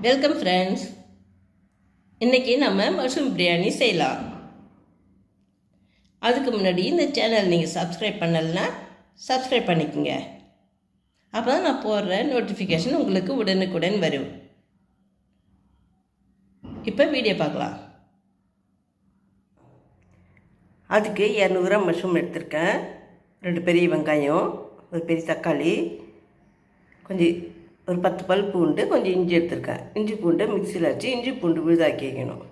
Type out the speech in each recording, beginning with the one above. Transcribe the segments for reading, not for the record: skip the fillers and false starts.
Welcome friends. இன்றைக்கி நம்ம mushroom biryani செய்யலாம். அதுக்கு முன்னாடி இந்த சேனல் நீங்கள் சப்ஸ்கிரைப் பண்ணலைன்னா சப்ஸ்கிரைப் பண்ணிக்கோங்க. அப்போ தான் நான் போடுற நோட்டிஃபிகேஷன் உங்களுக்கு உடனுக்குடன் வரும். இப்போ வீடியோ பார்க்கலாம். அதுக்கு 200 கிராம் மஷ்ரூம் எடுத்திருக்கேன். 2 பெரிய வெங்காயம், ஒரு பெரிய தக்காளி, கொஞ்சம் ஒரு 10 பல் பூண்டு, கொஞ்சம் இஞ்சி எடுத்துருக்கேன். இஞ்சி பூண்டை மிக்சியில் வச்சு இஞ்சி பூண்டு விழுதாக்கி வைக்கணும்.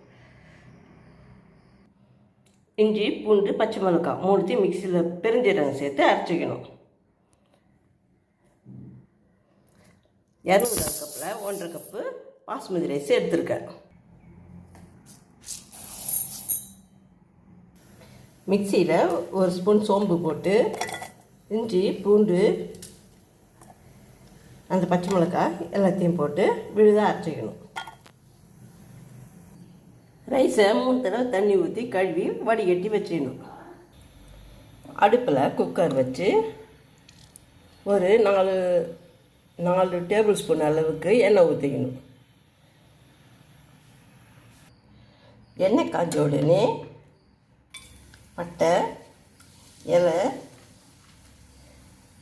இஞ்சி பூண்டு பச்சை மிளகாய் 3 மிக்சியில் பெருஞ்சீரகம் சேர்த்து அரைச்சிக்கணும். 200 கப்பில் 1.5 கப்பு பாஸ்மதி ரைஸ் எடுத்துருக்கேன். மிக்சியில் ஒரு ஸ்பூன் சோம்பு போட்டு இஞ்சி பூண்டு அந்த பச்சை மிளகாய் எல்லாத்தையும் போட்டு விழுதாக அரைச்சிக்கணும். ரைஸை 3 தடவை தண்ணி ஊற்றி கழுவி வடிகட்டி வச்சிடணும். அடுப்பில் குக்கர் வச்சு ஒரு 4 டேபிள் ஸ்பூன் அளவுக்கு எண்ணெய் ஊற்றிக்கணும். எண்ணெய் காய்ச்ச உடனே பட்டை, இலை,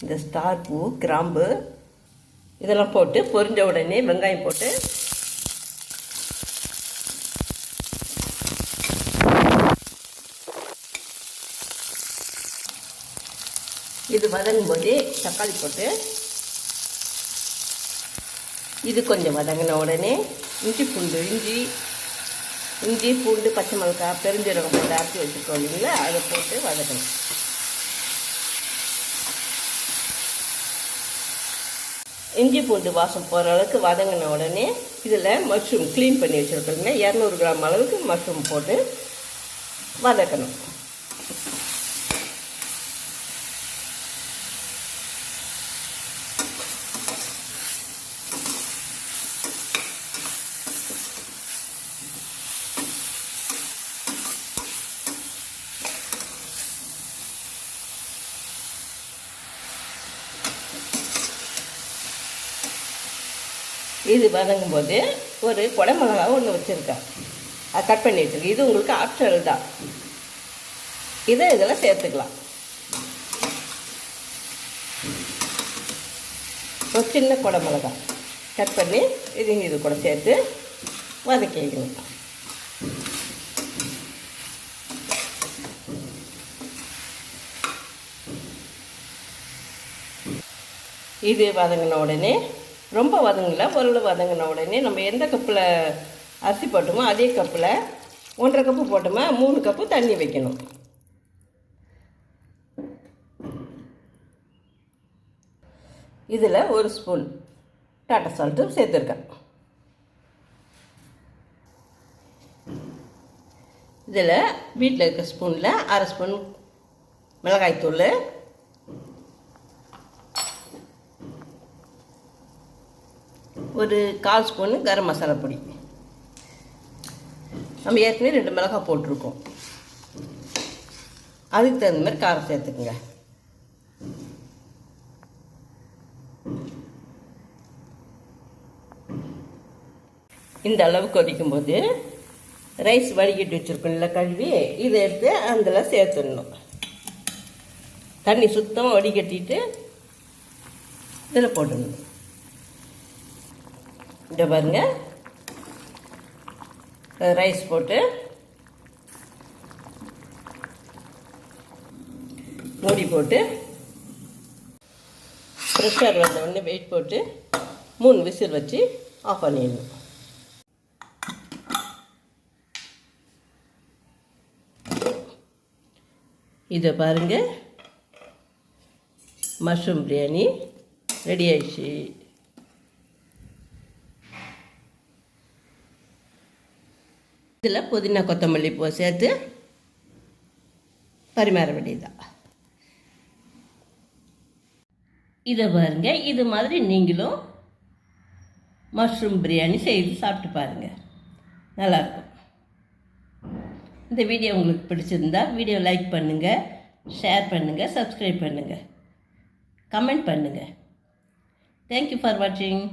இந்த ஸ்டார் பூ, கிராம்பு இதெல்லாம் போட்டு பொரிஞ்ச உடனே வெங்காயம் போட்டு இது வதங்கும் போதே தக்காளி போட்டு இது கொஞ்சம் வதங்கின உடனே இஞ்சி பூண்டு பச்சை மிளகாய் பெருஞ்சீரகம் போட்டு அரைச்சி வச்சுருக்கோம் இல்லைங்களா, அதை போட்டு வதக்கணும். இஞ்சி பூண்டு வாசம் போகிற அளவுக்கு வதங்கின உடனே இதில் மஷ்ரூம் க்ளீன் பண்ணி வச்சுருக்கோங்க 200 கிராம் அளவுக்கு மஷ்ரூம் போட்டு வதக்கணும். இது வதங்கும் போது ஒரு குடமிளகா ஒன்று வச்சுருக்கேன், அது கட் பண்ணி வச்சுருக்கேன். இது உங்களுக்கு ஆப்ஷனல் தான், இதை இதில் சேர்த்துக்கலாம். ஒரு சின்ன குடமிளகா கட் பண்ணி இது கூட சேர்த்து வதக்கிக்கணும். இது வதங்கின உடனே ரொம்ப வதங்கல, பொருள் வதங்கின உடனே நம்ம எந்த கப்பில் அரிசி போட்டோமோ அதே கப்பில் 1.5 கப்பு போட்டோமா 3 கப்பு தண்ணி வைக்கணும். இதில் 1 ஸ்பூன் டாட்டா சால்ட்டு சேர்த்துருக்கேன். இதில் வீட்டில் இருக்க ஸ்பூனில் 1/2 ஸ்பூன் மிளகாய்த்தூள், ஒரு 1/4 ஸ்பூன் கரம் மசாலா பொடி. நம்ம ஏற்கனவே 2 மிளகாய் போட்டிருக்கோம், அதுக்கு தகுந்த மாதிரி காரம் சேர்த்துக்குங்க. இந்த அளவு கொதிக்கும்போது ரைஸ் வடிகட்டி வச்சுருக்கோம்ல கழுவி, இதை எடுத்து அதில் சேர்த்துடணும். தண்ணி சுத்தமாக வடிகட்டிட்டு இதில் போட்டுடணும். இதை பாருங்க, ரைஸ் போட்டு மூடி போட்டு ப்ரெஷர் வந்த உடனே வெயிட் போட்டு 3 விசில் வச்சு ஆஃப் பண்ணிடணும். இதை பாருங்க, மஷ்ரூம் பிரியாணி ரெடி ஆயிடுச்சு. இதில் புதினா கொத்தமல்லி பூ சேர்த்து பரிமாற வேண்டியதுதான். இதை பாருங்க, இது மாதிரி நீங்களும் மஷ்ரூம் பிரியாணி செய்து சாப்பிட்டு பாருங்கள், நல்லாயிருக்கும். இந்த வீடியோ உங்களுக்கு பிடிச்சிருந்தா வீடியோ லைக் பண்ணுங்கள், ஷேர் பண்ணுங்கள், சப்ஸ்கிரைப் பண்ணுங்கள், கமெண்ட் பண்ணுங்கள். தேங்க்யூ ஃபார் வாட்சிங்.